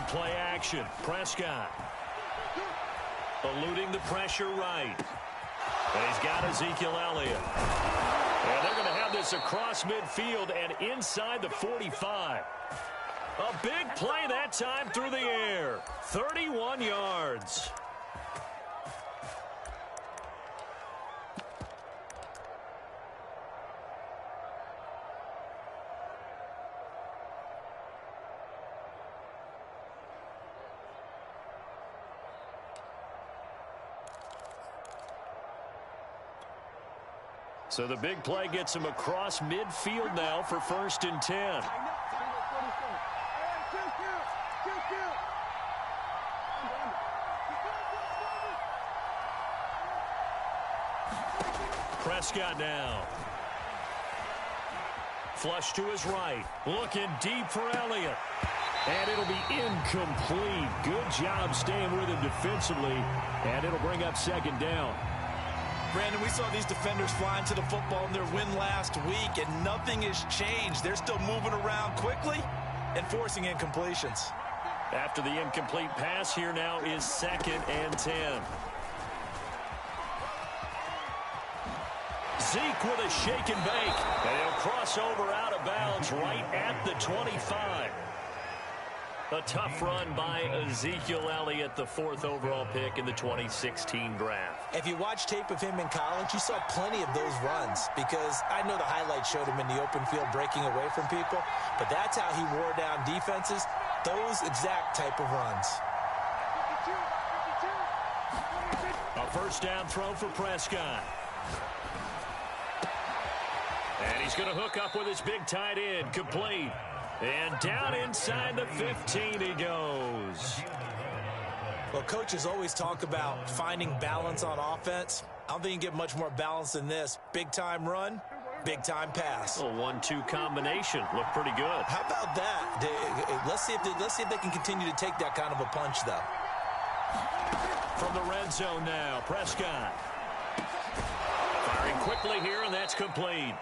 play action. Prescott. Eluding the pressure right. And he's got Ezekiel Elliott. And they're going to have this across midfield and inside the 45. A big play that time through the air. 31 yards. So the big play gets him across midfield now for 1st and 10. Prescott now. Flush to his right. Looking deep for Elliott. And it'll be incomplete. Good job staying with him defensively. And it'll bring up 2nd down. Brandon, we saw these defenders flying to the football in their win last week, and nothing has changed. They're still moving around quickly and forcing incompletions. After the incomplete pass, here now is 2nd and 10. Zeke with a shake and bake. And he'll cross over out of bounds right at the 25. A tough run by Ezekiel Elliott, the 4th overall pick in the 2016 draft. If you watch tape of him in college, you saw plenty of those runs, because I know the highlights showed him in the open field breaking away from people, but that's how he wore down defenses, those exact type of runs. A 1st down throw for Prescott. And he's going to hook up with his big tight end, complete. And down inside the 15 he goes. Well, coaches always talk about finding balance on offense. I don't think you can get much more balance than this. Big-time run, big-time pass. A 1-2 combination. Looked pretty good. How about that? Let's see if they can continue to take that kind of a punch, though. From the red zone now, Prescott. Firing quickly here, and that's complete.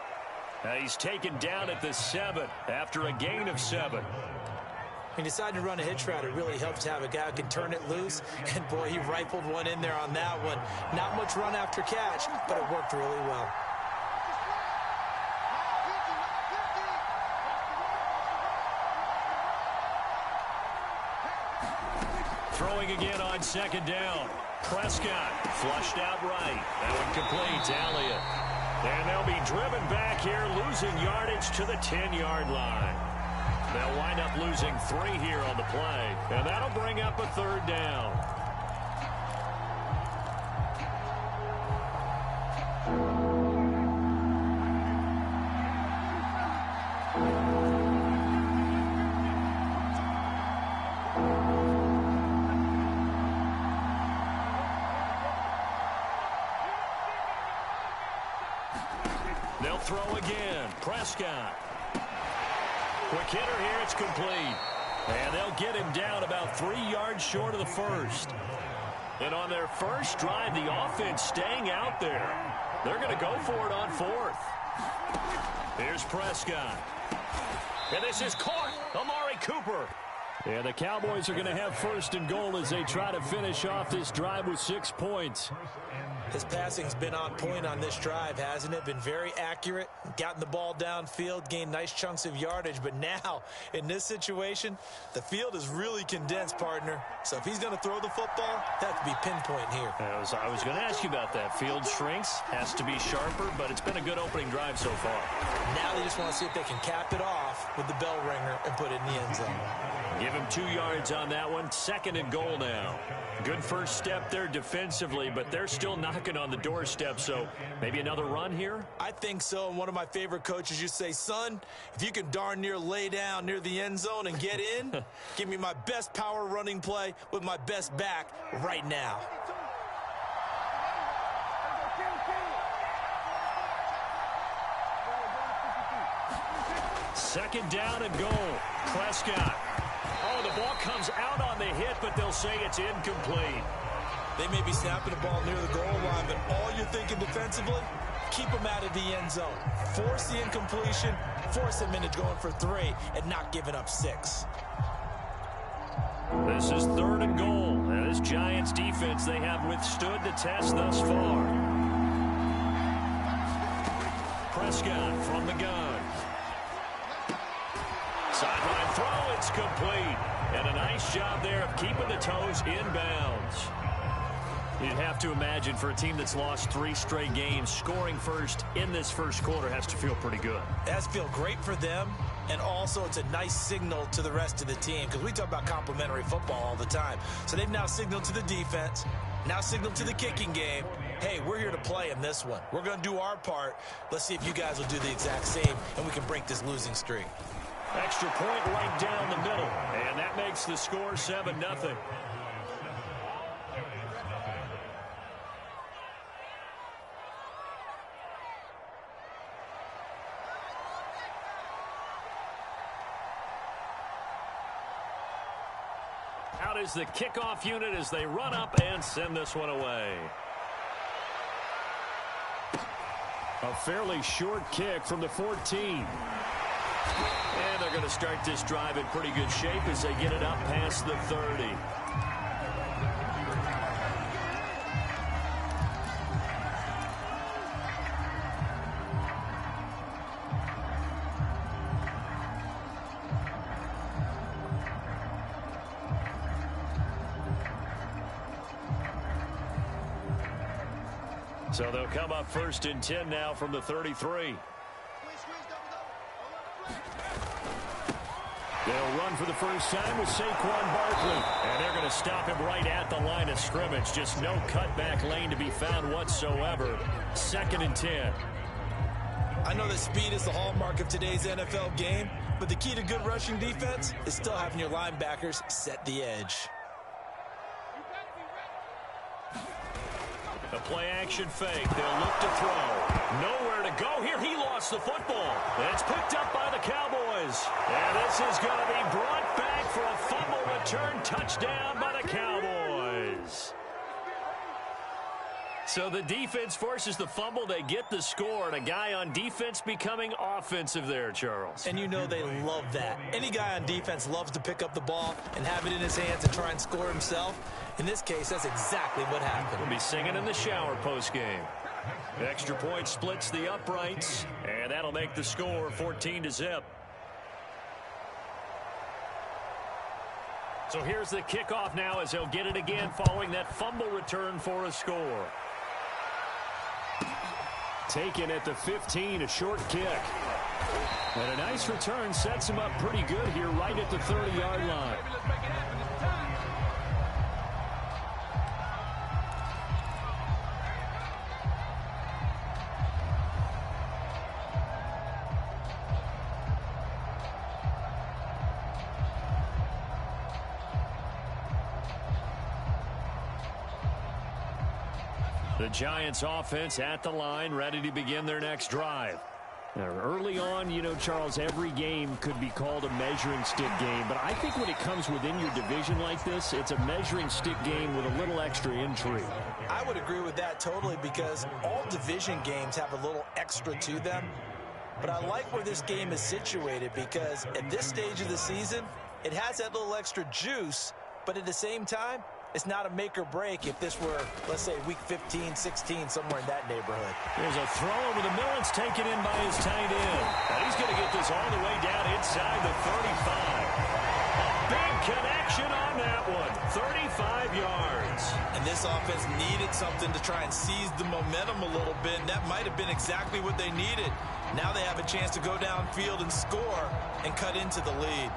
He's taken down at the 7 after a gain of 7. He decided to run a hitch route. It really helps to have a guy who can turn it loose. And, boy, he rifled one in there on that one. Not much run after catch, but it worked really well. Throwing again on 2nd down. Prescott flushed out right. That one complete to Elliott. And they'll be driven back here, losing yardage to the 10-yard line. They'll wind up losing 3 here on the play, and that'll bring up a 3rd down. They'll throw again. Prescott. Quick hitter here. It's complete. And they'll get him down about 3 yards short of the 1st. And on their first drive, the offense staying out there. They're going to go for it on 4th. Here's Prescott. And this is caught. Amari Cooper. And the Cowboys are going to have 1st and goal as they try to finish off this drive with 6 points. His passing's been on point on this drive, hasn't it? Been very accurate, gotten the ball downfield, gained nice chunks of yardage. But now, in this situation, the field is really condensed, partner. So if he's going to throw the football, that could be pinpoint here. I was going to ask you about that. Field shrinks, has to be sharper, but it's been a good opening drive so far. Now they just want to see if they can cap it off with the bell ringer and put it in the end zone. Give him 2 yards on that one. 2nd and goal now. Good first step there defensively, but they're still knocking on the doorstep, so maybe another run here? I think so. And one of my favorite coaches used to say, son, if you can darn near lay down near the end zone and get in, give me my best power running play with my best back right now. Second down and goal. Prescott. Oh, the ball comes out on the hit, but they'll say it's incomplete. They may be snapping the ball near the goal line, but all you're thinking defensively, keep them out of the end zone. Force the incompletion, force them into going for 3, and not giving up 6. This is 3rd and goal. And this Giants defense, they have withstood the test thus far. Prescott from the gun. Sideline throw, it's complete. And a nice job there of keeping the toes in bounds. You'd have to imagine for a team that's lost 3 straight games, scoring first in this first quarter has to feel pretty good. It has to feel great for them, and also it's a nice signal to the rest of the team because we talk about complimentary football all the time. So they've now signaled to the defense, now signaled to the kicking game, hey, we're here to play in this one. We're going to do our part. Let's see if you guys will do the exact same, and we can break this losing streak. Extra point right down the middle, and that makes the score 7-0. Out is the kickoff unit as they run up and send this one away. A fairly short kick from the 14. And they're going to start this drive in pretty good shape as they get it up past the 30. So they'll come up 1st and 10 now from the 33. They'll run for the first time with Saquon Barkley. And they're going to stop him right at the line of scrimmage. Just no cutback lane to be found whatsoever. 2nd and 10. I know that speed is the hallmark of today's NFL game, but the key to good rushing defense is still having your linebackers set the edge. A play-action fake. They'll look to throw. Nowhere to go here. He lost the football. It's picked up by the Cowboys. And this is going to be brought back for a fumble return touchdown by the Cowboys. So the defense forces the fumble. They get the score. And a guy on defense becoming offensive there, Charles. And you know they love that. Any guy on defense loves to pick up the ball and have it in his hands and try and score himself. In this case, that's exactly what happened. We'll be singing in the shower postgame. Extra point splits the uprights, and that'll make the score 14-0. So here's the kickoff now as they'll get it again following that fumble return for a score. Taken at the 15, a short kick. And a nice return sets him up pretty good here right at the 30-yard line. The Giants offense at the line, ready to begin their next drive. Now, early on, you know, Charles, every game could be called a measuring stick game. But I think when it comes within your division like this, it's a measuring stick game with a little extra intrigue. I would agree with that totally because all division games have a little extra to them. But I like where this game is situated because at this stage of the season, it has that little extra juice. But at the same time, it's not a make or break if this were, let's say, week 15, 16, somewhere in that neighborhood. There's a throw over the middle. It's taken in by his tight end. And he's going to get this all the way down inside the 35. A big connection on that one. 35 yards. And this offense needed something to try and seize the momentum a little bit. And that might have been exactly what they needed. Now they have a chance to go downfield and score and cut into the lead.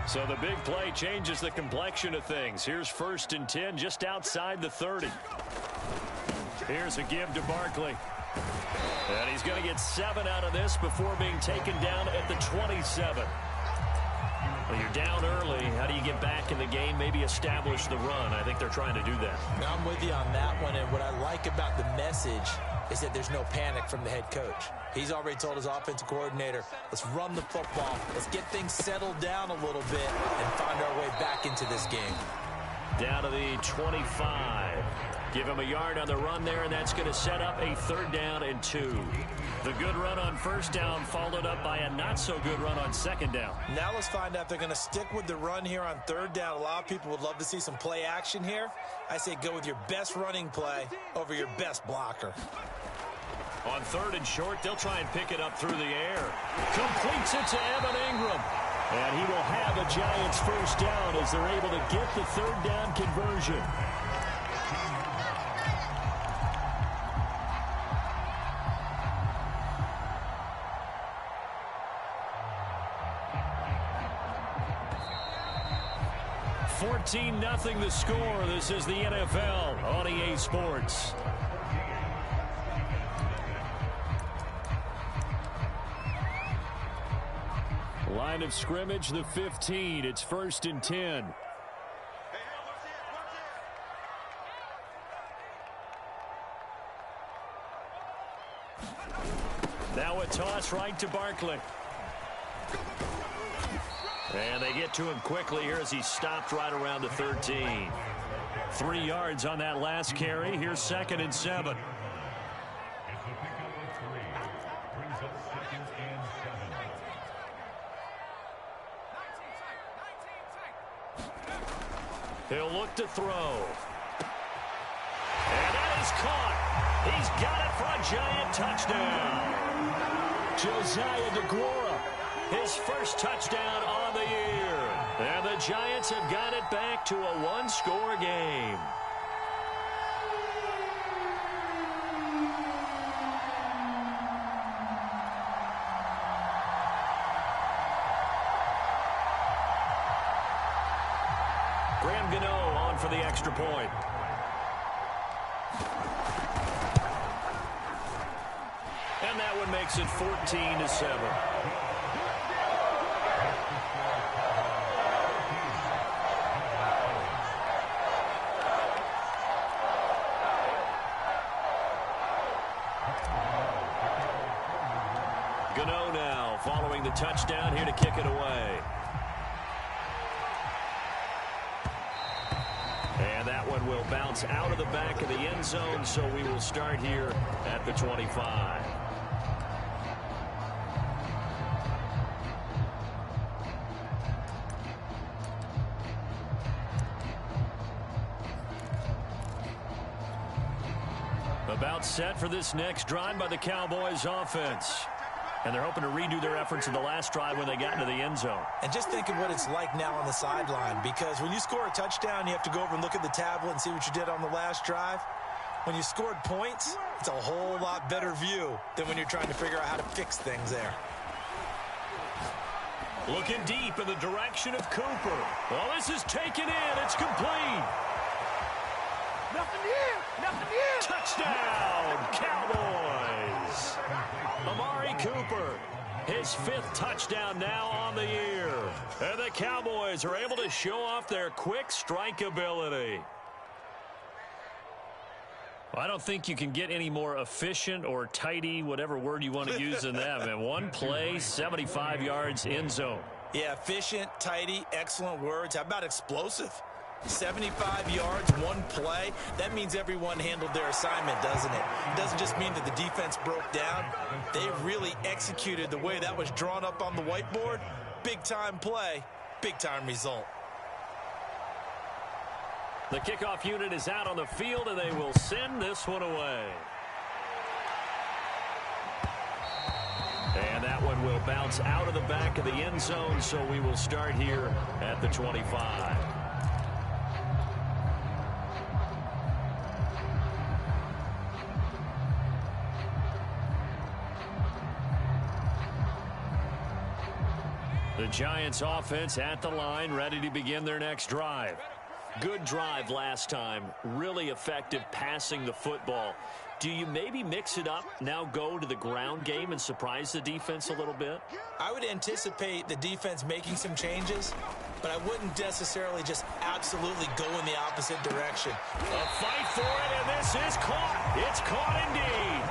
So the big play changes the complexion of things. Here's 1st and 10 just outside the 30. Here's a give to Barkley. And he's going to get 7 out of this before being taken down at the 27. Well, you're down early. How do you get back in the game? Maybe establish the run. I think they're trying to do that. Now, I'm with you on that one. And what I like about the message is that there's no panic from the head coach. He's already told his offensive coordinator, let's run the football. Let's get things settled down a little bit and find our way back into this game. Down to the 25. Give him a yard on the run there, and that's going to set up a 3rd down and 2. The good run on 1st down followed up by a not-so-good run on 2nd down. Now let's find out if they're going to stick with the run here on 3rd down. A lot of people would love to see some play action here. I say go with your best running play over your best blocker. On 3rd and short, they'll try and pick it up through the air. Completes it to Evan Ingram. And he will have a Giants 1st down as they're able to get the 3rd down conversion. $14-0 the score. This is the NFL on EA Sports. Line of scrimmage, the 15. It's 1st and 10. Now a toss right to Barkley. And they get to him quickly here as he stopped right around the 13. 3 yards on that last carry. Here's 2nd and 7. He'll look to throw. And that is caught. He's got it for a Giant touchdown. Josiah DeGuara, his 1st touchdown on the year. And the Giants have got it back to a 1-score game. For the extra point. And that one makes it 14-7. Gano now following the touchdown here to kick it away. And that one will bounce out of the back of the end zone, so we will start here at the 25. About set for this next drive by the Cowboys offense. And they're hoping to redo their efforts in the last drive when they got into the end zone. And just think of what it's like now on the sideline, because when you score a touchdown, you have to go over and look at the tablet and see what you did on the last drive. When you scored points, it's a whole lot better view than when you're trying to figure out how to fix things there. Looking deep in the direction of Cooper. Well, this is taken in. It's complete. Nothing here. Nothing here. Touchdown, Cowboys. Amari Cooper, his 5th touchdown now on the year. And the Cowboys are able to show off their quick strike ability. I don't think you can get any more efficient or tidy, whatever word you want to use in that. Man, 1 play, 75 yards, end zone. Yeah, efficient, tidy, excellent words. How about explosive? 75 yards, 1 play. That means everyone handled their assignment, doesn't it? It doesn't just mean that the defense broke down. They really executed the way that was drawn up on the whiteboard. Big-time play, big-time result. The kickoff unit is out on the field, and they will send this one away. And that one will bounce out of the back of the end zone, so we will start here at the 25. The Giants offense at the line, ready to begin their next drive. Good drive last time. Really effective passing the football. Do you maybe mix it up, now go to the ground game and surprise the defense a little bit? I would anticipate the defense making some changes, but I wouldn't necessarily just absolutely go in the opposite direction. A fight for it, and this is caught. It's caught indeed.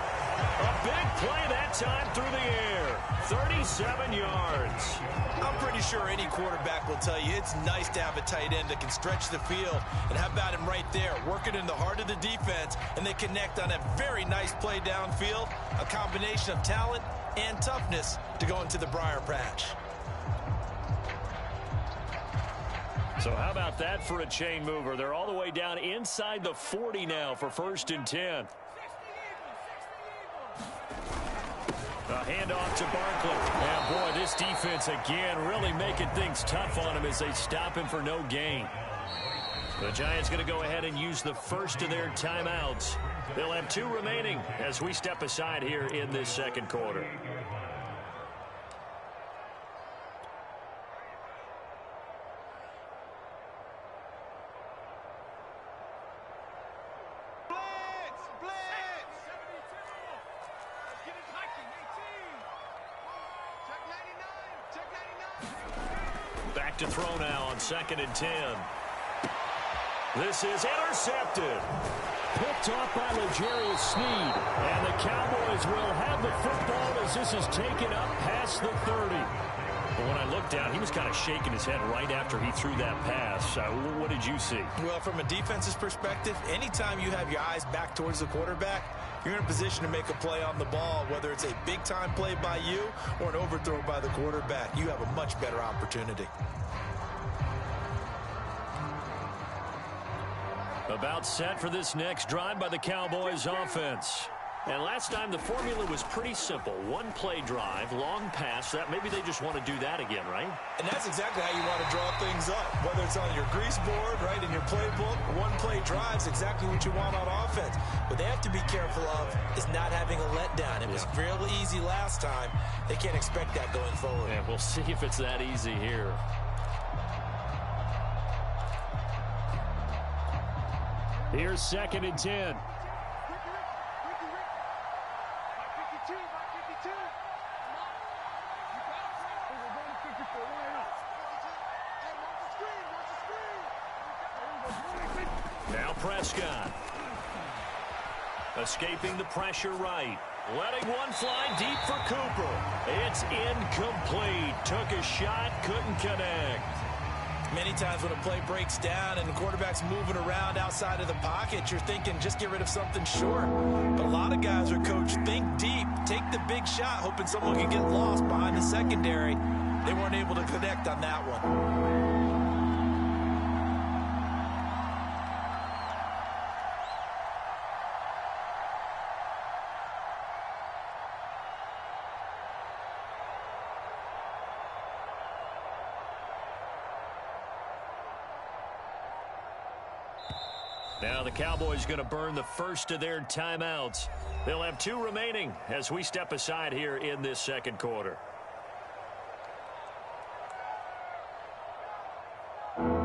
A big play that time through the air. 37 yards. I'm pretty sure any quarterback will tell you it's nice to have a tight end that can stretch the field. And how about him right there, working in the heart of the defense, and they connect on a very nice play downfield, a combination of talent and toughness to go into the briar patch. So how about that for a chain mover? They're all the way down inside the 40 now for 1st and 10. A handoff to Barkley. And boy, this defense again really making things tough on him as they stop him for no gain. The Giants going to go ahead and use the first of their timeouts. They'll have 2 remaining as we step aside here in this second quarter. Back to throw now on 2nd and 10. This is intercepted. Picked off by L'Jarius Sneed. And the Cowboys will have the football as this is taken up past the 30. But when I looked down, he was kind of shaking his head right after he threw that pass. What did you see? Well, from a defense's perspective, anytime you have your eyes back towards the quarterback, you're in a position to make a play on the ball, whether it's a big-time play by you or an overthrow by the quarterback. You have a much better opportunity. About set for this next drive by the Cowboys offense. And last time the formula was pretty simple. 1-play drive, long pass. That maybe they just want to do that again, right? And that's exactly how you want to draw things up. Whether it's on your grease board, right, in your playbook, 1-play drive's exactly what you want on offense. What they have to be careful of is not having a letdown. It was real easy last time. They can't expect that going forward. Yeah, we'll see if it's that easy here. Here's 2nd and 10. Now Prescott. Escaping the pressure right. Letting one fly deep for Cooper. It's incomplete. Took a shot, couldn't connect. Many times when a play breaks down and the quarterback's moving around outside of the pocket, you're thinking just get rid of something short. But a lot of guys are coached, think deep, take the big shot, hoping someone can get lost behind the secondary. They weren't able to connect on that one. Now the Cowboys going to burn the first of their timeouts. They'll have 2 remaining as we step aside here in this second quarter.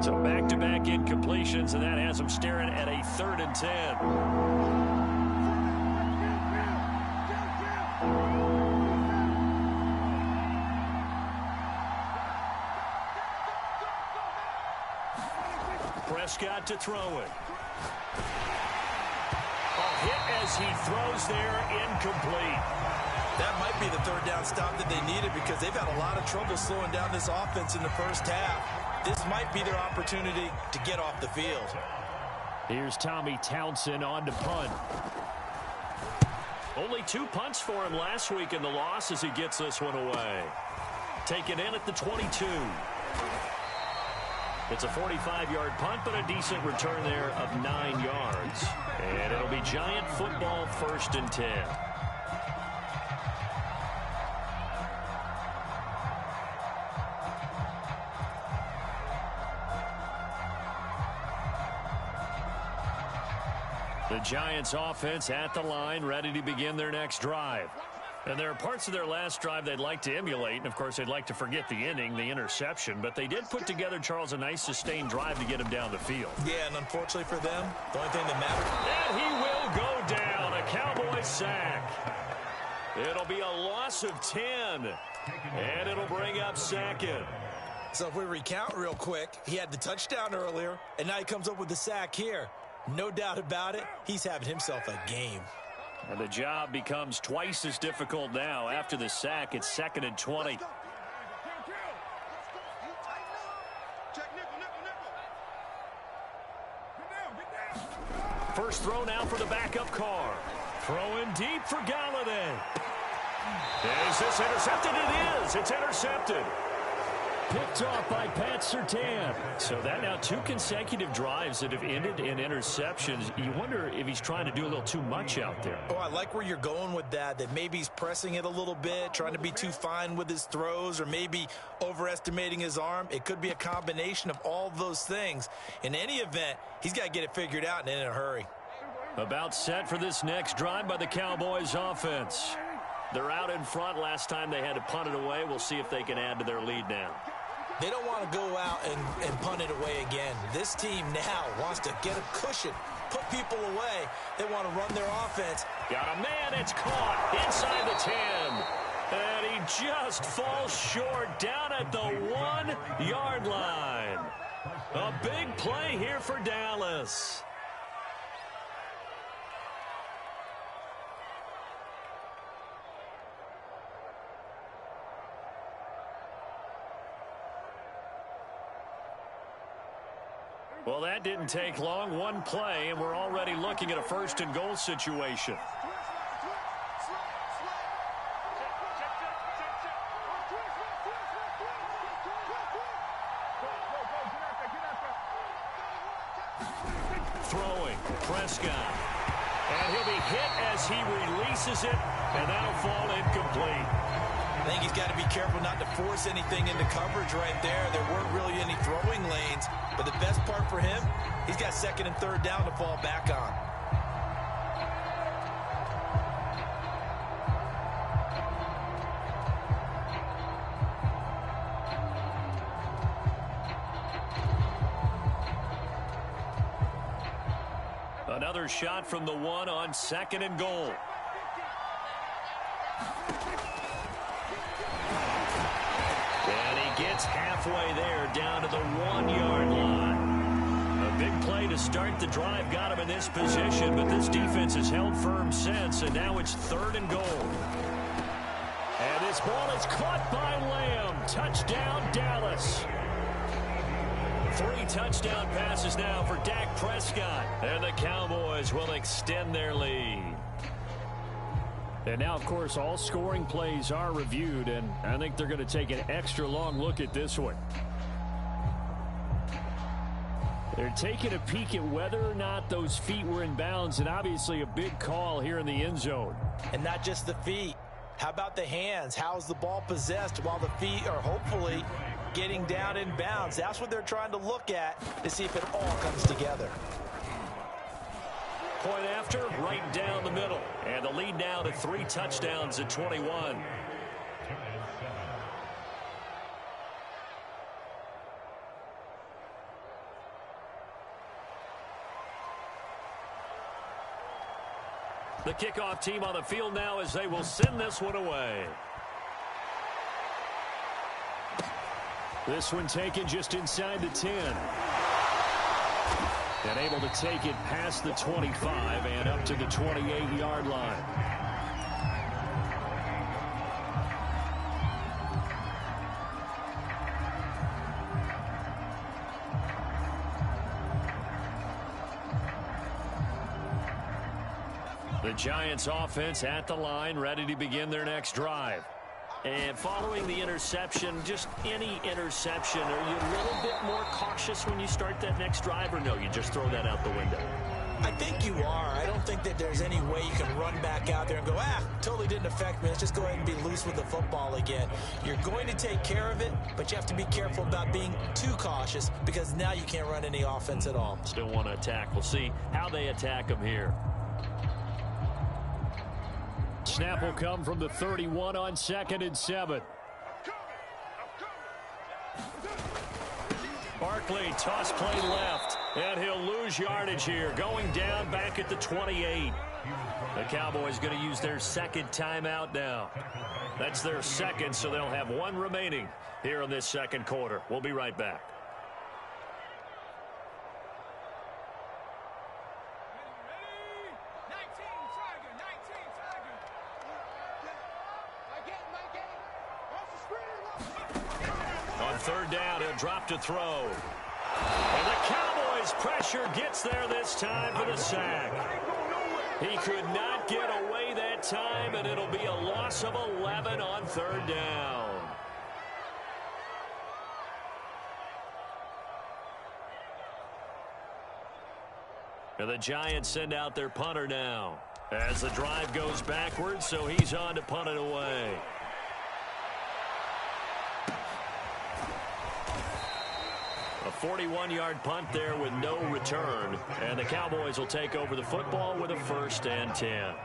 So back-to-back incompletions, and that has them staring at a 3rd and 10. Prescott to throw it. A hit as he throws there, incomplete. That might be the 3rd down stop that they needed because they've had a lot of trouble slowing down this offense in the first half. This might be their opportunity to get off the field. Here's Tommy Townsend on to punt. Only 2 punts for him last week in the loss as he gets this one away. Taken in at the 22. It's a 45-yard punt, but a decent return there of 9 yards. And it'll be Giant football 1st and 10. The Giants offense at the line, ready to begin their next drive. And there are parts of their last drive they'd like to emulate, and of course they'd like to forget the inning, the interception, but they did put together, Charles, a nice sustained drive to get him down the field. Yeah, and unfortunately for them, the only thing that matters. And he will go down, a Cowboy sack. It'll be a loss of 10, and it'll bring up 2nd. So if we recount real quick, he had the touchdown earlier, and now he comes up with the sack here. No doubt about it, he's having himself a game. And the job becomes twice as difficult now. After the sack, it's 2nd and 20. First throw now for the backup car. Throwing deep for Galladay. Is this intercepted? It is. It's intercepted. Picked off by Pat Surtain. So that now 2 consecutive drives that have ended in interceptions. You wonder if he's trying to do a little too much out there. Oh, I like where you're going with that maybe he's pressing it a little bit, trying to be too fine with his throws, or maybe overestimating his arm. It could be a combination of all of those things. In any event, he's got to get it figured out and in a hurry. About set for this next drive by the Cowboys offense. They're out in front. Last time they had to punt it away. We'll see if they can add to their lead now. They don't want to go out and punt it away again. This team now wants to get a cushion, put people away. They want to run their offense. Got a man. It's caught inside the 10. And he just falls short down at the 1-yard line. A big play here for Dallas. Well, that didn't take long. One play, and we're already looking at a 1st and goal situation. Throwing, Prescott. And he'll be hit as he releases it, and that'll fall incomplete. I think he's got to be careful not to force anything into coverage right there. There weren't really any throwing lanes, but the best part for him, he's got 2nd and 3rd down to fall back on. Another shot from the 1 on 2nd and goal. And he gets halfway there, down to the 1-yard line. A big play to start the drive got him in this position, but this defense has held firm since, and now it's 3rd and goal. And this ball is caught by Lamb. Touchdown, Dallas. 3 touchdown passes now for Dak Prescott. And the Cowboys will extend their lead. And now, of course, all scoring plays are reviewed, and I think they're going to take an extra long look at this one. They're taking a peek at whether or not those feet were in bounds, and obviously a big call here in the end zone. And not just the feet. How about the hands? How's the ball possessed while the feet are hopefully getting down in bounds? That's what they're trying to look at to see if it all comes together. Point after, right down the middle. And the lead now to 3 touchdowns at 21. The kickoff team on the field now as they will send this one away. This one taken just inside the 10. And able to take it past the 25 and up to the 28-yard line. The Giants offense at the line, ready to begin their next drive. And following the interception, just any interception, are you a little bit more cautious when you start that next drive, or no, you just throw that out the window? I think you are. I don't think that there's any way you can run back out there and go, totally didn't affect me. Let's just go ahead and be loose with the football again. You're going to take care of it, but you have to be careful about being too cautious because now you can't run any offense at all. Still want to attack. We'll see how they attack them here. Snap will come from the 31 on 2nd and 7. Barkley, toss play left, and he'll lose yardage here, going down back at the 28. The Cowboys going to use their 2nd timeout now. That's their 2nd, so they'll have 1 remaining here in this 2nd quarter. We'll be right back. third down. He'll drop to throw. And the Cowboys' pressure gets there this time for the sack. He could not get away that time, and it'll be a loss of 11 on third down. And the Giants send out their punter now as the drive goes backwards, so he's on to punt it away. A 41-yard punt there with no return, and the Cowboys will take over the football with a 1st and 10.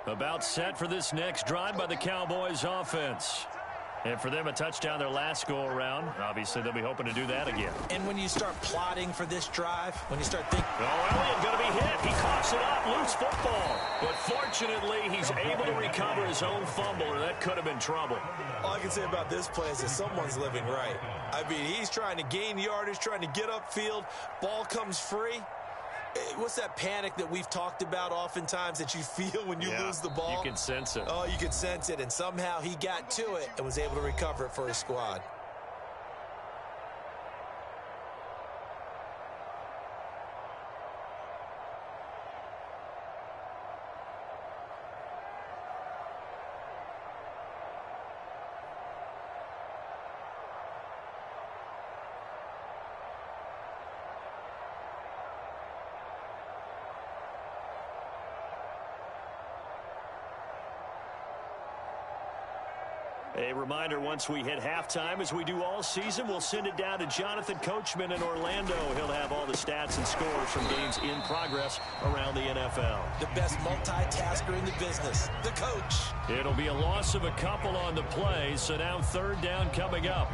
About set for this next drive by the Cowboys offense. And for them, a touchdown their last go-around. Obviously, they'll be hoping to do that again. And when you start plotting for this drive, when you start thinking... Oh, Elliott going to be hit. He coughs it up. Loose football. But fortunately, he's able to recover his own fumble, or that could have been trouble. All I can say about this play is that someone's living right. I mean, he's trying to gain yardage, trying to get upfield. Ball comes free. What's that panic that we've talked about oftentimes that you feel when you lose the ball? You can sense it. Oh, you can sense it, and somehow he got to it and was able to recover it for his squad. A reminder, once we hit halftime, as we do all season, we'll send it down to Jonathan Coachman in Orlando. He'll have all the stats and scores from games in progress around the NFL. The best multitasker in the business, the coach. It'll be a loss of a couple on the play, so now third down coming up.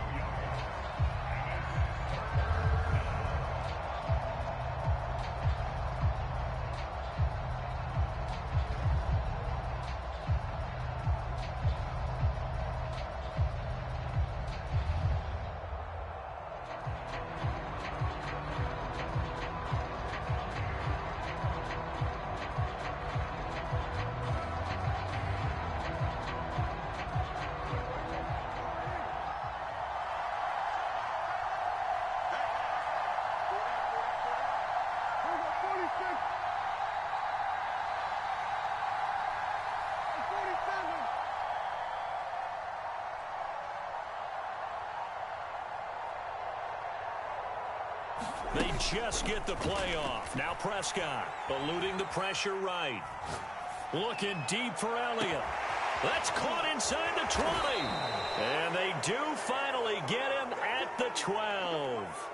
They just get the play off. Now Prescott eluding the pressure right. Looking deep for Elliott. That's caught inside the 20. And they do finally get him at the 12.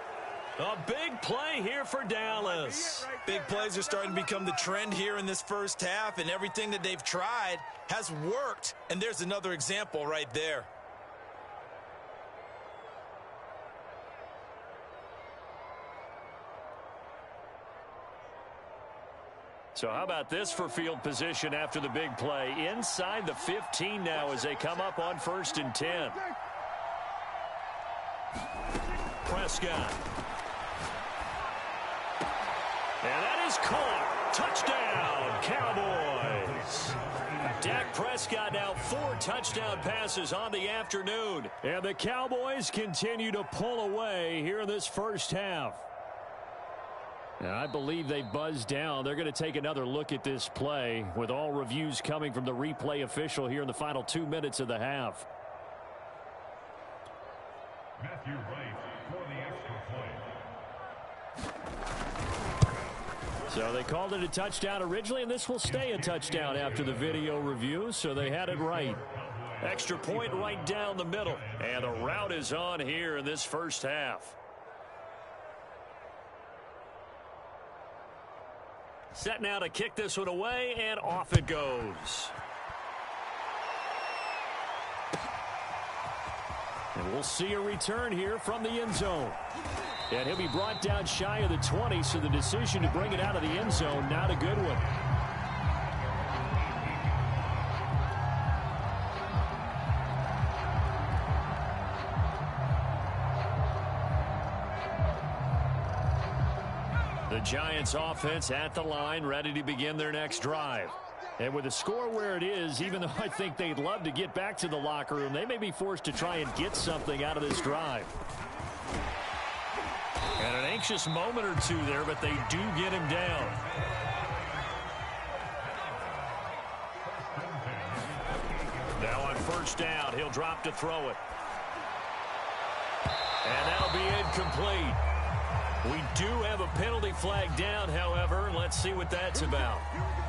A big play here for Dallas. Big plays are starting to become the trend here in this first half, and everything that they've tried has worked. And there's another example right there. So how about this for field position after the big play? Inside the 15 now as they come up on 1st and 10. Prescott. And that is caught. Touchdown, Cowboys. Dak Prescott now 4 touchdown passes on the afternoon. And the Cowboys continue to pull away here in this first half. And I believe they buzzed down. They're going to take another look at this play with all reviews coming from the replay official here in the final 2 minutes of the half. Matthew Wright for the extra point. So they called it a touchdown originally, and this will stay a touchdown after the video review, so they had it right. Extra point right down the middle, and the route is on here in this first half. Set now to kick this one away, and off it goes. And we'll see a return here from the end zone. And he'll be brought down shy of the 20, so the decision to bring it out of the end zone, not a good one. Giants offense at the line, ready to begin their next drive. And with the score where it is, even though I think they'd love to get back to the locker room, they may be forced to try and get something out of this drive. And an anxious moment or two there, but they do get him down. Now on first down, he'll drop to throw it. And that'll be incomplete. We do have a penalty flag down, however. Let's see what that's about.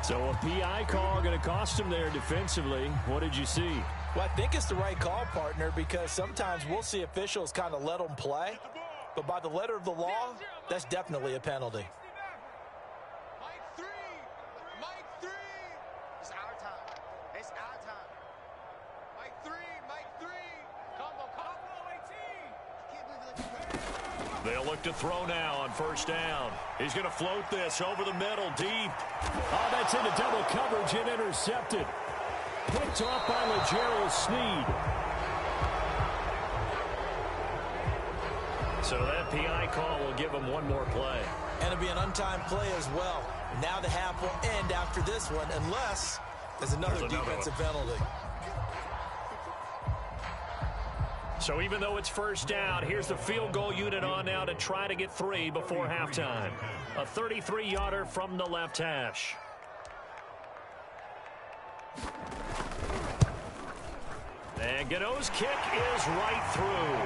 So a PI call going to cost him there defensively. What did you see? Well, I think it's the right call, partner, because sometimes we'll see officials kind of let them play. But by the letter of the law, that's definitely a penalty. Mike 3. It's our time. It's our time. Mike 3. Combo 18. They'll look to throw now on first down. He's going to float this over the middle, deep. Oh, that's into double coverage and intercepted. Picked off by LeGerald Sneed. So that PI call will give him one more play. And it'll be an untimed play as well. Now the half will end after this one, unless there's another defensive penalty. So even though it's first down, here's the field goal unit on now to try to get 3 before halftime. A 33-yarder from the left hash. And Gano's kick is right through.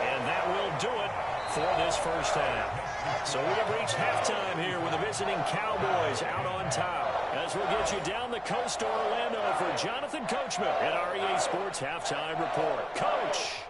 And that will do it for this first half. So we have reached halftime here with the visiting Cowboys out on top. As we'll get you down the coast to Orlando for Jonathan Coachman at our EA Sports Halftime Report. Coach!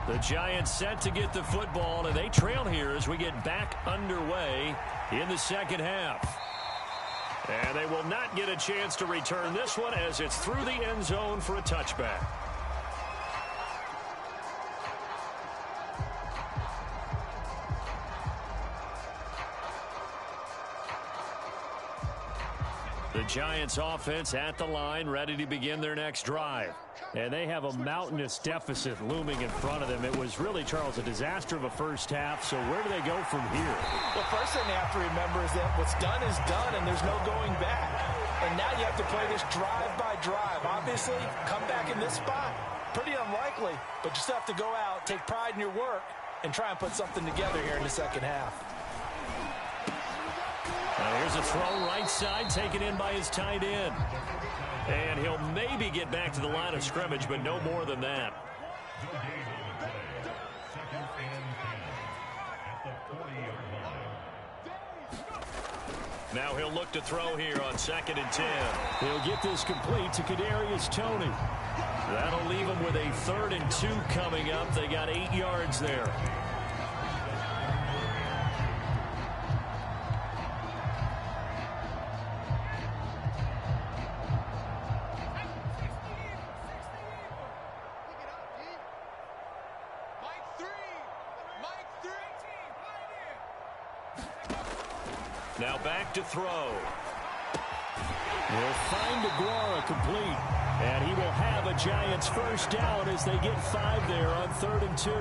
The Giants set to get the football, and they trail here as we get back underway in the second half. And they will not get a chance to return this one as it's through the end zone for a touchback. The Giants offense at the line, ready to begin their next drive. And they have a mountainous deficit looming in front of them. It was really, Charles, a disaster of a first half. So where do they go from here? The first thing they have to remember is that what's done is done, and there's no going back. And now you have to play this drive by drive. Obviously, come back in this spot, pretty unlikely. But you just have to go out, take pride in your work, and try and put something together here in the second half. Now here's a throw right side, taken in by his tight end. And he'll maybe get back to the line of scrimmage, but no more than that. Now he'll look to throw here on 2nd and 10. He'll get this complete to Kadarius Toney. That'll leave him with a 3rd and 2 coming up. They got 8 yards there. Now back to throw. He'll find DeGuara complete. And he will have a Giants first down as they get 5 there on 3rd and 2.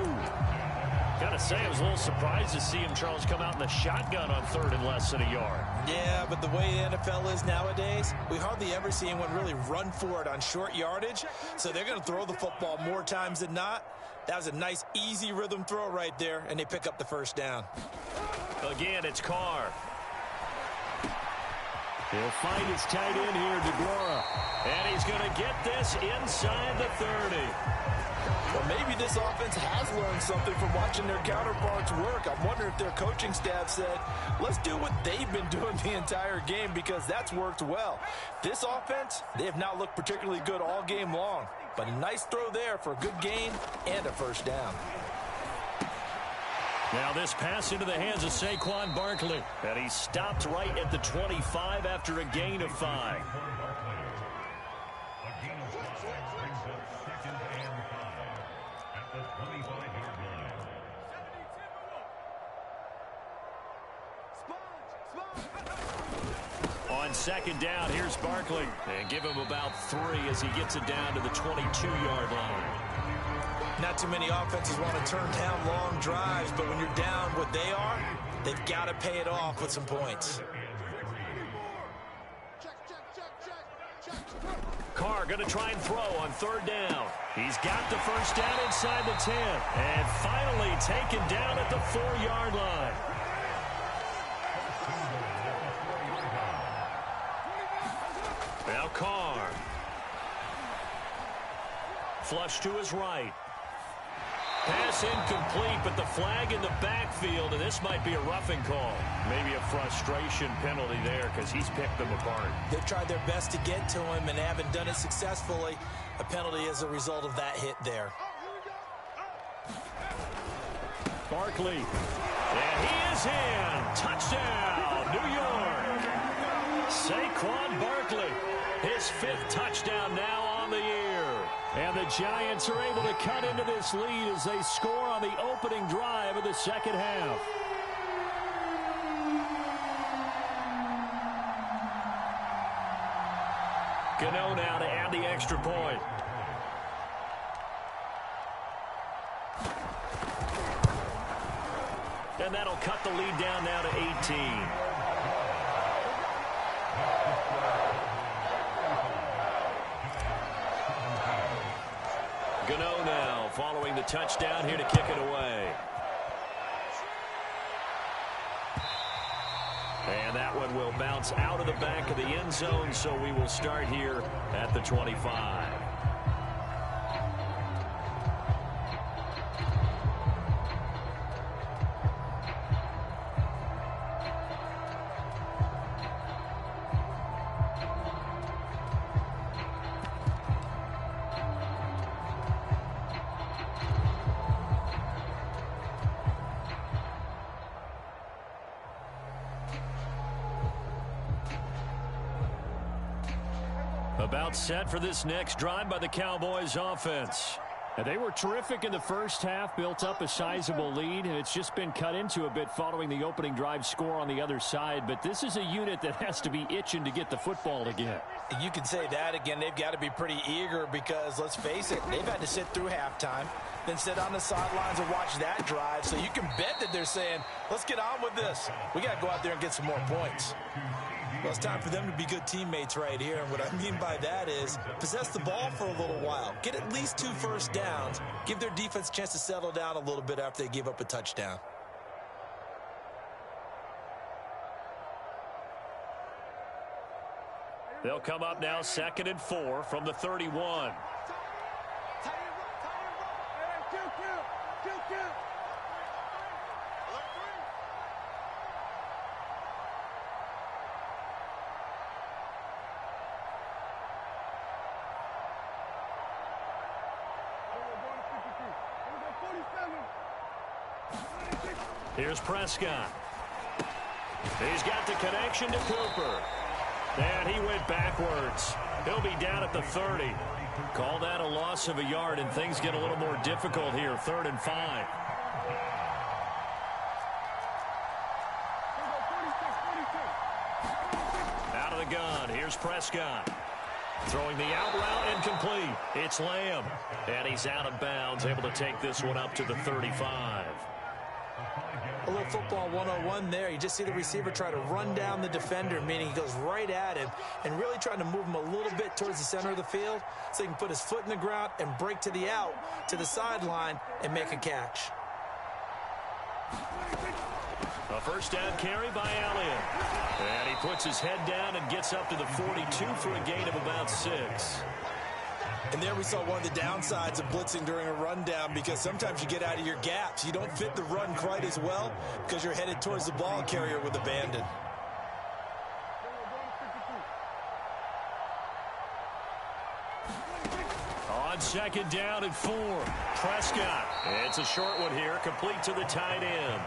Gotta say, I was a little surprised to see him, Charles, come out in the shotgun on 3rd and less than a yard. Yeah, but the way the NFL is nowadays, we hardly ever see anyone really run for it on short yardage. So they're going to throw the football more times than not. That was a nice, easy rhythm throw right there, and they pick up the first down. Again, it's Carr. He'll find his tight end here, DeGuara. And he's going to get this inside the 30. Well, maybe this offense has learned something from watching their counterparts work. I'm wondering if their coaching staff said, let's do what they've been doing the entire game, because that's worked well. This offense, they have not looked particularly good all game long. But a nice throw there for a good gain and a first down. Now this pass into the hands of Saquon Barkley. And he stopped right at the 25 after a gain of 5. On second down, here's Barkley. And give him about 3 as he gets it down to the 22-yard line. Not too many offenses want to turn down long drives, but when you're down what they are, they've got to pay it off with some points. Carr going to try and throw on third down. He's got the first down inside the 10. And finally taken down at the 4-yard line. Now Carr. Flush to his right. Pass incomplete, but the flag in the backfield, and this might be a roughing call. Maybe a frustration penalty there because he's picked them apart. They've tried their best to get to him and haven't done it successfully. A penalty as a result of that hit there. Barkley. And he is in. Touchdown, New York. Saquon Barkley. His 5th touchdown now on the year. And the Giants are able to cut into this lead as they score on the opening drive of the second half. Gano now to add the extra point. And that'll cut the lead down now to 18. Gano now following the touchdown here to kick it away. And that one will bounce out of the back of the end zone, so we will start here at the 25. About set for this next drive by the Cowboys offense. And they were terrific in the first half, built up a sizable lead, and it's just been cut into a bit following the opening drive score on the other side. But this is a unit that has to be itching to get the football again. You can say that again. They've got to be pretty eager because, let's face it, they've had to sit through halftime, then sit on the sidelines and watch that drive. So you can bet that they're saying, let's get on with this. We got to go out there and get some more points. Well, it's time for them to be good teammates right here. And what I mean by that is possess the ball for a little while. Get at least 2 first downs. Give their defense a chance to settle down a little bit after they give up a touchdown. They'll come up now 2nd and 4 from the 31. Here's Prescott. He's got the connection to Cooper. And he went backwards. He'll be down at the 30. Call that a loss of a yard, and things get a little more difficult here. 3rd and 5. Out of the gun. Here's Prescott. Throwing the out route incomplete. It's Lamb. And he's out of bounds, able to take this one up to the 35. A little football 101 there. You just see the receiver try to run down the defender, meaning he goes right at him and really trying to move him a little bit towards the center of the field so he can put his foot in the ground and break to the out, to the sideline, and make a catch. A first down carry by Elliott. And he puts his head down and gets up to the 42 for a gain of about 6. And there we saw one of the downsides of blitzing during a rundown, because sometimes you get out of your gaps. You don't fit the run quite as well because you're headed towards the ball carrier with abandon. On 2nd down and 4, Prescott. It's a short one here, complete to the tight end.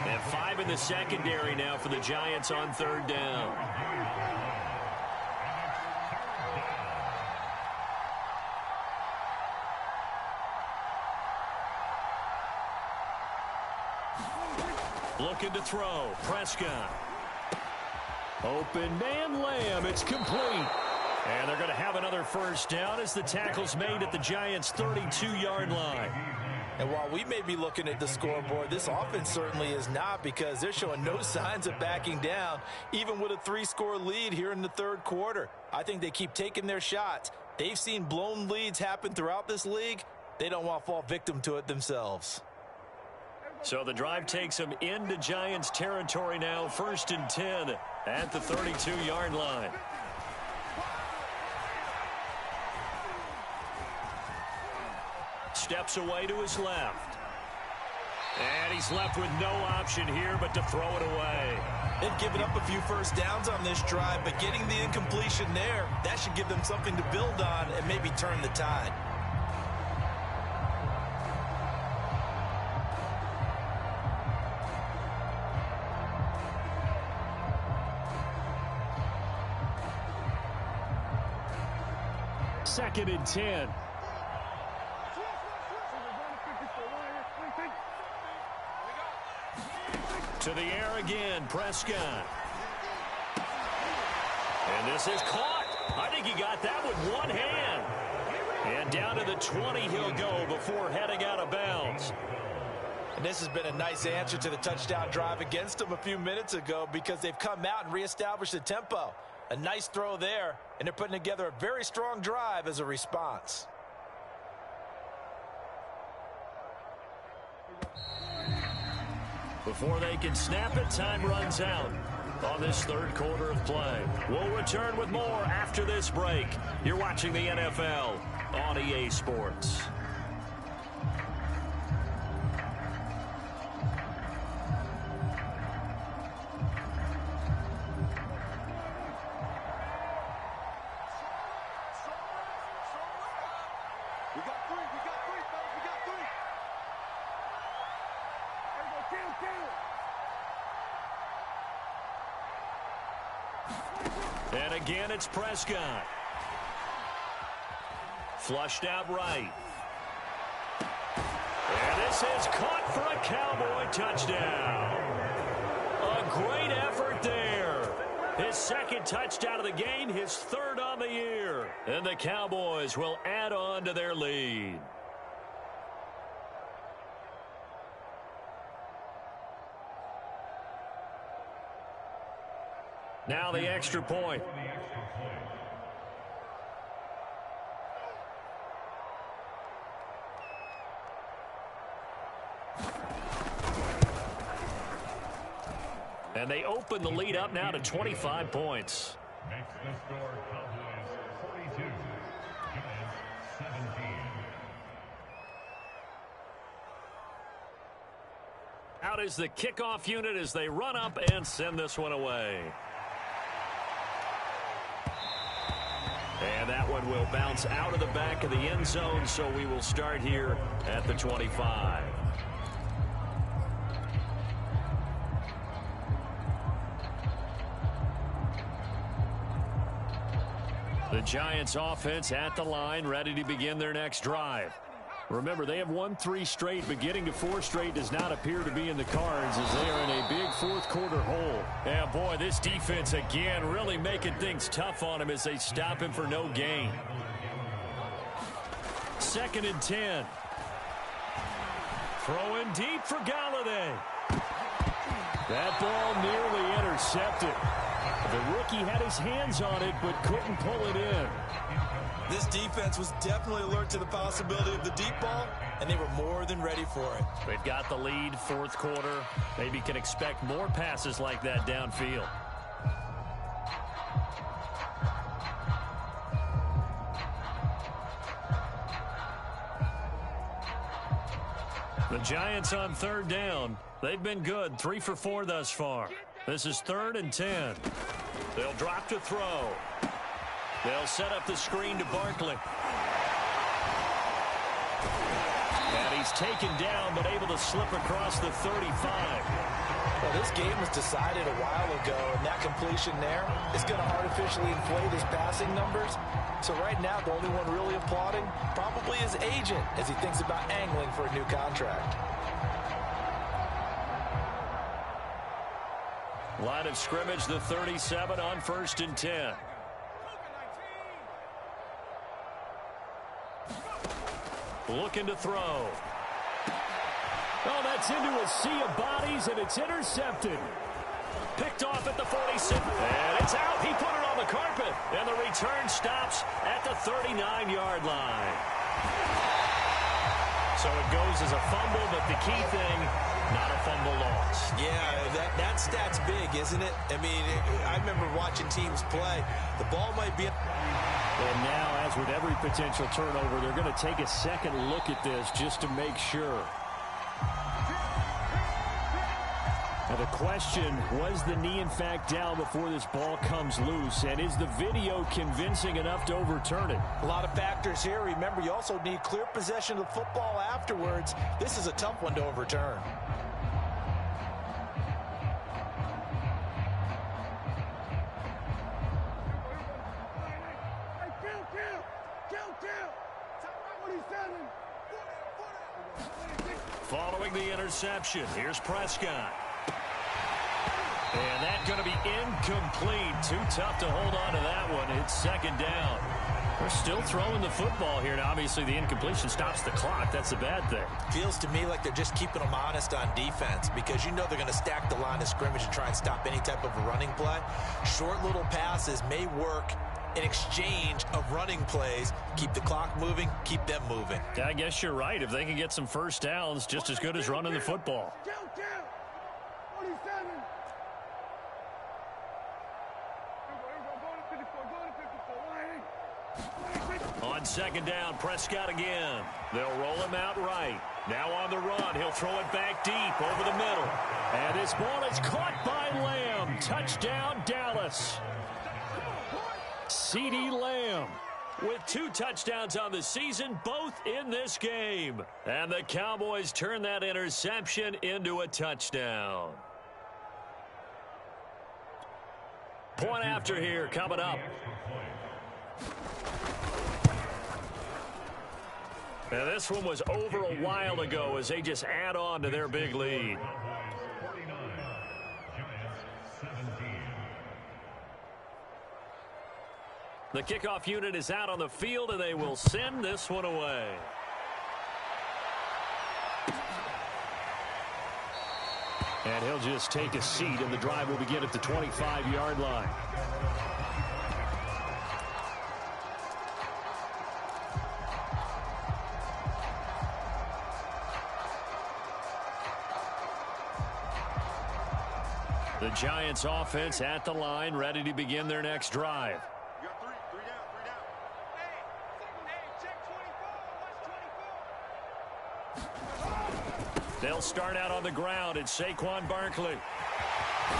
And 5 in the secondary now for the Giants on 3rd down. Looking to throw. Prescott. Open man Lamb. It's complete. And they're going to have another first down as the tackle's made at the Giants' 32-yard line. And while we may be looking at the scoreboard, this offense certainly is not, because they're showing no signs of backing down, even with a 3-score lead here in the third quarter. I think they keep taking their shots. They've seen blown leads happen throughout this league. They don't want to fall victim to it themselves. So the drive takes them into Giants territory now, 1st and 10 at the 32-yard line. Steps away to his left. And he's left with no option here but to throw it away. They've given up a few first downs on this drive, but getting the incompletion there, that should give them something to build on and maybe turn the tide. Second and 10. To the air again, Prescott. And this is caught. I think he got that with one hand. And down to the 20 he'll go before heading out of bounds. And this has been a nice answer to the touchdown drive against them a few minutes ago, because they've come out and reestablished the tempo. A nice throw there, and they're putting together a very strong drive as a response. Before they can snap it, time runs out on this third quarter of play. We'll return with more after this break. You're watching the NFL on EA Sports. We got three, fellas, we got three. And again, it's Prescott. Flushed out right. And this is caught for a Cowboy touchdown. A great effort there. His second touchdown of the game, his third on the year. And the Cowboys will add on to their lead. Now the extra point. And they open the lead up now to 25 points. Makes the score Cowboys 42, Giants 17. Out is the kickoff unit as they run up and send this one away. And that one will bounce out of the back of the end zone, so we will start here at the 25. The Giants offense at the line, ready to begin their next drive. Remember, they have won 3 straight, but getting to 4 straight does not appear to be in the cards as they are in a big fourth quarter hole. And boy, this defense again really making things tough on him as they stop him for no gain. 2nd and 10. Throwing deep for Galladay. That ball nearly intercepted. The rookie had his hands on it but couldn't pull it in. This defense was definitely alert to the possibility of the deep ball, and they were more than ready for it. They've got the lead, fourth quarter. Maybe can expect more passes like that downfield. The Giants on 3rd down. They've been good, 3 for 4 thus far. This is 3rd and 10. They'll drop to throw. They'll set up the screen to Barkley. And he's taken down, but able to slip across the 35. Well, this game was decided a while ago, and that completion there is going to artificially inflate his passing numbers. So right now, the only one really applauding probably his agent as he thinks about angling for a new contract. Line of scrimmage, the 37 on 1st and 10. Looking to throw. Oh, that's into a sea of bodies, and it's intercepted. Picked off at the 46. And it's out. He put it on the carpet. And the return stops at the 39-yard line. So it goes as a fumble, but the key thing, not a fumble loss. Yeah, that stat's big, isn't it? I mean, I remember watching teams play. The ball might be... And now, as with every potential turnover, they're going to take a second look at this just to make sure. Now the question, was the knee in fact down before this ball comes loose? And is the video convincing enough to overturn it? A lot of factors here. Remember, you also need clear possession of the football afterwards. This is a tough one to overturn. Following the interception, here's Prescott. And that's going to be incomplete. Too tough to hold on to that one. It's second down. They're still throwing the football here. Now, obviously, the incompletion stops the clock. That's a bad thing. Feels to me like they're just keeping them honest on defense because you know they're going to stack the line of scrimmage and try and stop any type of a running play. Short little passes may work in exchange of running plays. Keep the clock moving, keep them moving. I guess you're right. If they can get some first downs, just as good as running the football. On second down, Prescott again. They'll roll him out right. Now on the run, he'll throw it back deep over the middle. And this ball is caught by Lamb. Touchdown, Dallas. CeeDee Lamb with 2 touchdowns on the season, both in this game. And the Cowboys turn that interception into a touchdown. Point after here coming up. Now this one was over a while ago as they just add on to their big lead. The kickoff unit is out on the field, and they will send this one away. And he'll just take a seat, and the drive will begin at the 25-yard line. The Giants offense at the line, ready to begin their next drive. You got three down. Hey, check 24. Watch 24. They'll start out on the ground. It's Saquon Barkley.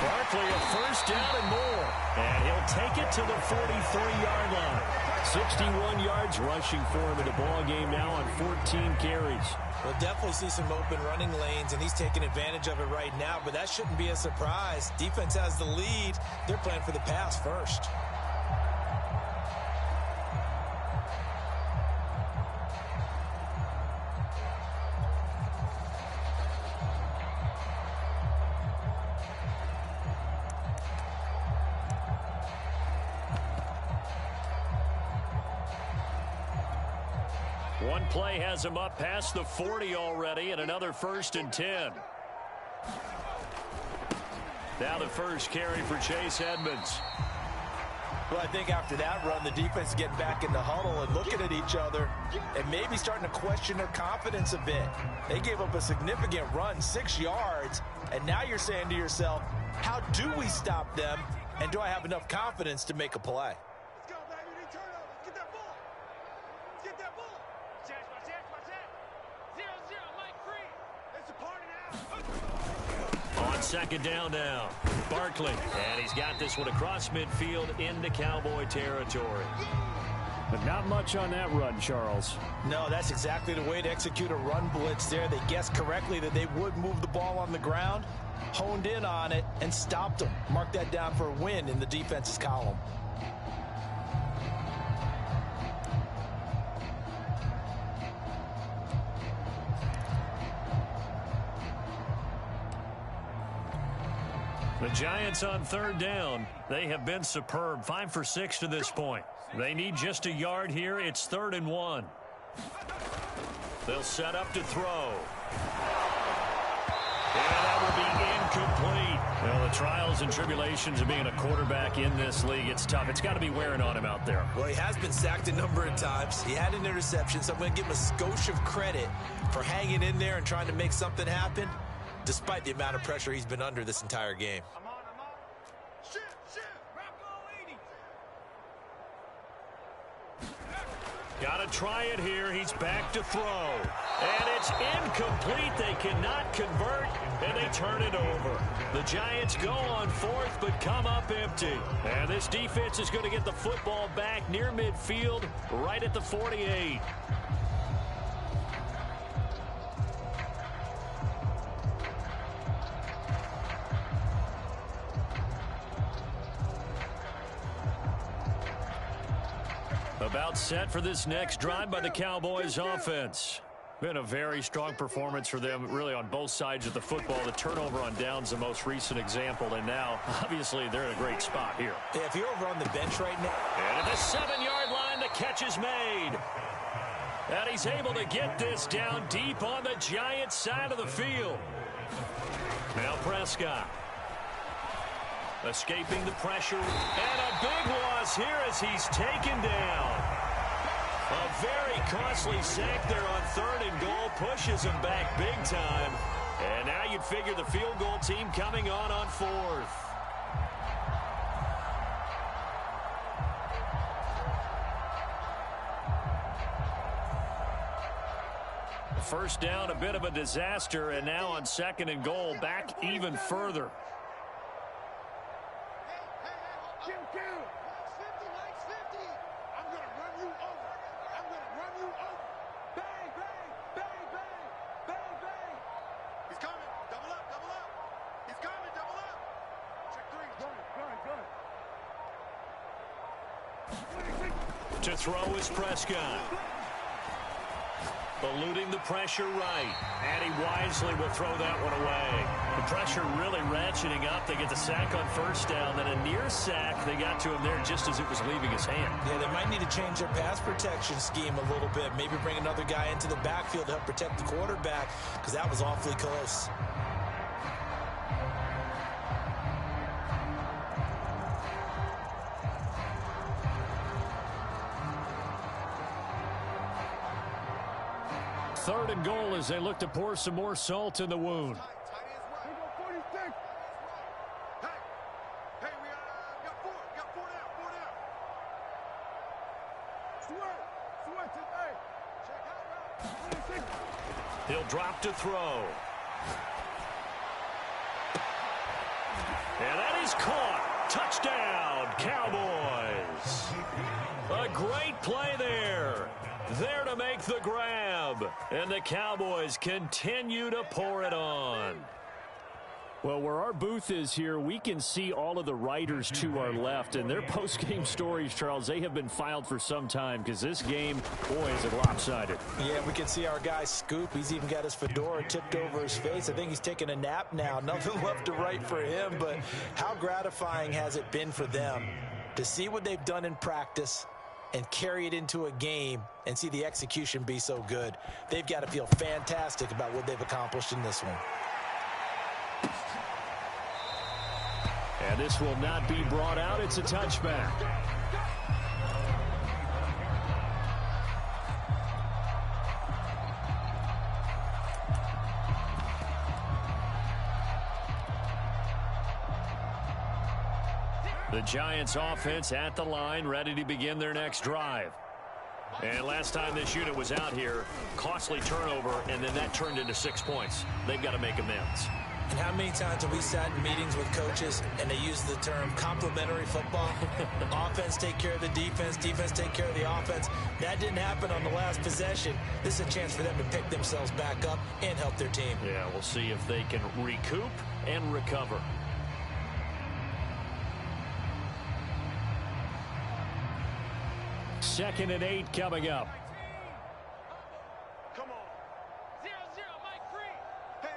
Barkley a first down and more. And he'll take it to the 43-yard line. 61 yards rushing for him in the ball game now on 14 carries. We'll definitely see some open running lanes, and he's taking advantage of it right now, but that shouldn't be a surprise. Defense has the lead. They're playing for the pass first. One play has him up past the 40 already, and another 1st and 10. Now the first carry for Chase Edmonds. Well, I think after that run, the defense is getting back in the huddle and looking at each other and maybe starting to question their confidence a bit. They gave up a significant run, 6 yards, and now you're saying to yourself, how do we stop them, and do I have enough confidence to make a play? Let's go, baby. They turn over. Let's get that ball. Let's get that ball. Watch that. 0-0, Mike free. It's a party now. On second down now, Barkley. And he's got this one across midfield into Cowboy territory. But not much on that run, Charles. No, that's exactly the way to execute a run blitz there. They guessed correctly that they would move the ball on the ground, honed in on it, and stopped them. Mark that down for a win in the defense's column. The Giants on third down. They have been superb. 5 for 6 to this point. They need just a yard here. It's 3rd and 1. They'll set up to throw. And that will be incomplete. Well, the trials and tribulations of being a quarterback in this league, it's tough. It's got to be wearing on him out there. Well, he has been sacked a number of times. He had an interception, so I'm going to give him a skosh of credit for hanging in there and trying to make something happen, despite the amount of pressure he's been under this entire game. I'm on. Shoot. Rocco 80. Got to try it here. He's back to throw. And it's incomplete. They cannot convert, and they turn it over. The Giants go on 4th, but come up empty. And this defense is going to get the football back near midfield, right at the 48. About set for this next drive by the Cowboys offense. Been a very strong performance for them, really, on both sides of the football. The turnover on downs, the most recent example, and now, obviously, they're in a great spot here. Yeah, if you're over on the bench right now. And at the 7-yard line, the catch is made. And he's able to get this down deep on the Giants' side of the field. Now Prescott. Escaping the pressure, and a big loss here as he's taken down. A very costly sack there on 3rd and goal, pushes him back big time. And now you'd figure the field goal team coming on 4th. First down, a bit of a disaster, and now on 2nd and goal, back even further. Jim, likes 50. I'm going to run you over. Bang, bang. He's coming. Double up. He's coming, double up. Check 3. To throw is Prescott. Eluding the pressure right. And he wisely will throw that one away. The pressure really ratcheting up. They get the sack on 1st down. Then a near sack. They got to him there just as it was leaving his hand. Yeah, they might need to change their pass protection scheme a little bit. Maybe bring another guy into the backfield to help protect the quarterback, because that was awfully close. Third and goal as they look to pour some more salt in the wound. Tight ends right. We go 46. Hey, we got 4. We got 4 down. Switch it, hey. Check out route. 26. He'll drop to throw. And that is caught. Touchdown, Cowboys. A great play there. There to make the grab. And the Cowboys continue to pour it on. Well, where our booth is here, we can see all of the writers to our left. And their post-game stories, Charles, they have been filed for some time, because this game, boy, is it lopsided. Yeah, we can see our guy Scoop. He's even got his fedora tipped over his face. I think he's taking a nap now. Nothing left to write for him, but how gratifying has it been for them to see what they've done in practice and carry it into a game and see the execution be so good. They've got to feel fantastic about what they've accomplished in this one. And this will not be brought out. It's a touchback. The Giants offense at the line, ready to begin their next drive. And last time this unit was out here, costly turnover, and then that turned into 6 points. They've got to make amends. And how many times have we sat in meetings with coaches and they use the term complementary football? Offense take care of the defense, defense take care of the offense. That didn't happen on the last possession. This is a chance for them to pick themselves back up and help their team. Yeah, we'll see if they can recoup and recover. Second and 8 coming up. Come on. 0-0, Mike Free. Hey.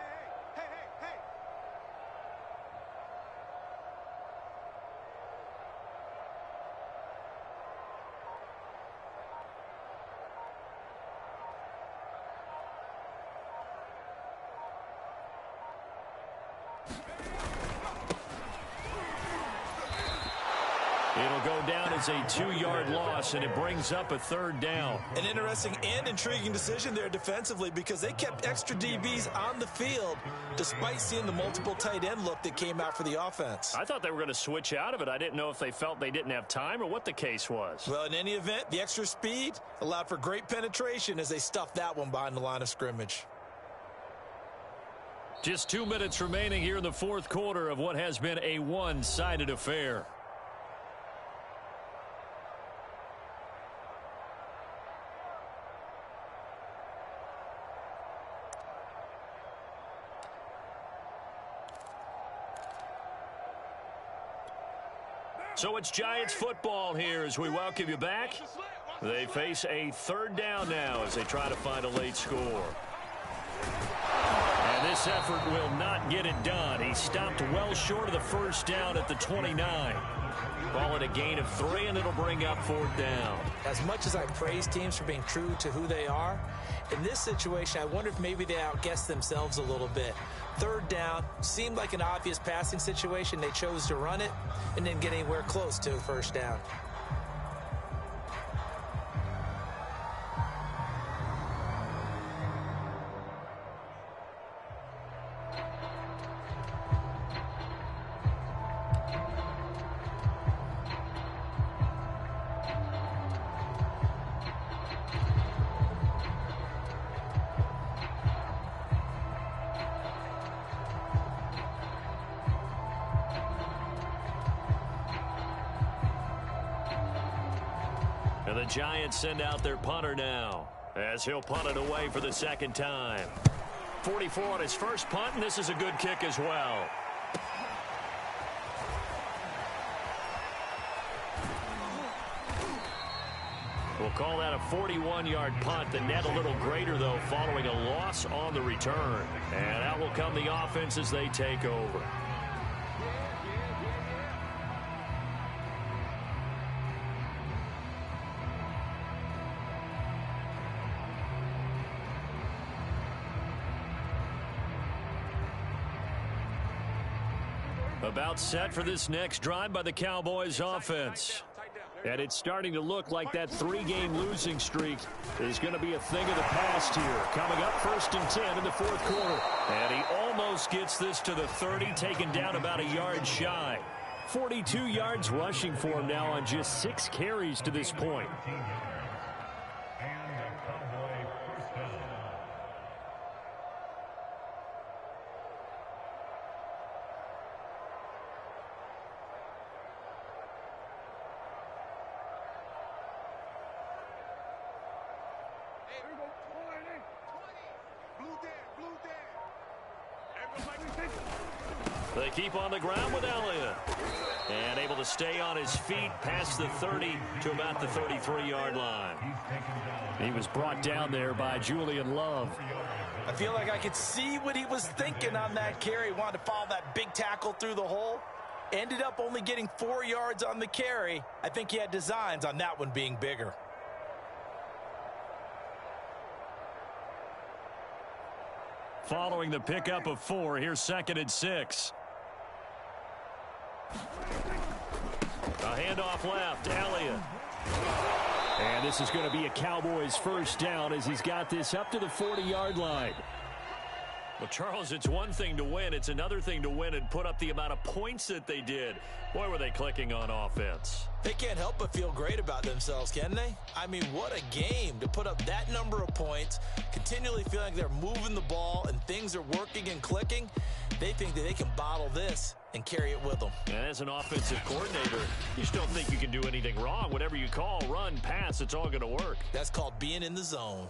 It'll go down as a 2-yard loss, and it brings up a 3rd down. An interesting and intriguing decision there defensively because they kept extra DBs on the field despite seeing the multiple tight end look that came out for the offense. I thought they were going to switch out of it. I didn't know if they felt they didn't have time or what the case was. Well, in any event, the extra speed allowed for great penetration as they stuffed that one behind the line of scrimmage. Just 2 minutes remaining here in the 4th quarter of what has been a one-sided affair. So it's Giants football here as we welcome you back. They face a 3rd down now as they try to find a late score. And this effort will not get it done. He stopped well short of the 1st down at the 29. Call it a gain of 3, and it'll bring up 4th down. As much as I praise teams for being true to who they are, in this situation, I wonder if maybe they outguessed themselves a little bit. 3rd down seemed like an obvious passing situation. They chose to run it and didn't get anywhere close to 1st down. And the Giants send out their punter now as he'll punt it away for the 2nd time. 44 on his first punt, and this is a good kick as well. We'll call that a 41-yard punt. The net a little greater, though, following a loss on the return. And out will come the offense as they take over. About set for this next drive by the Cowboys offense. And it's starting to look like that 3-game losing streak is going to be a thing of the past here. Coming up 1st and 10 in the 4th quarter. And he almost gets this to the 30, taken down about a yard shy. 42 yards rushing for him now on just 6 carries to this point. They keep on the ground with Elliott. And able to stay on his feet past the 30 to about the 33-yard line. He was brought down there by Julian Love. I feel like I could see what he was thinking on that carry. Wanted to follow that big tackle through the hole. Ended up only getting 4 yards on the carry. I think he had designs on that one being bigger. Following the pickup of 4, here's 2nd and 6. A handoff left, Elliott. And this is going to be a Cowboys 1st down as he's got this up to the 40-yard line. Well, Charles, it's one thing to win. It's another thing to win and put up the amount of points that they did. Boy, were they clicking on offense. They can't help but feel great about themselves, can they? I mean, what a game to put up that number of points, continually feeling like they're moving the ball and things are working and clicking. They think that they can bottle this and carry it with them. And as an offensive coordinator, you just don't think you can do anything wrong. Whatever you call, run, pass, it's all going to work. That's called being in the zone.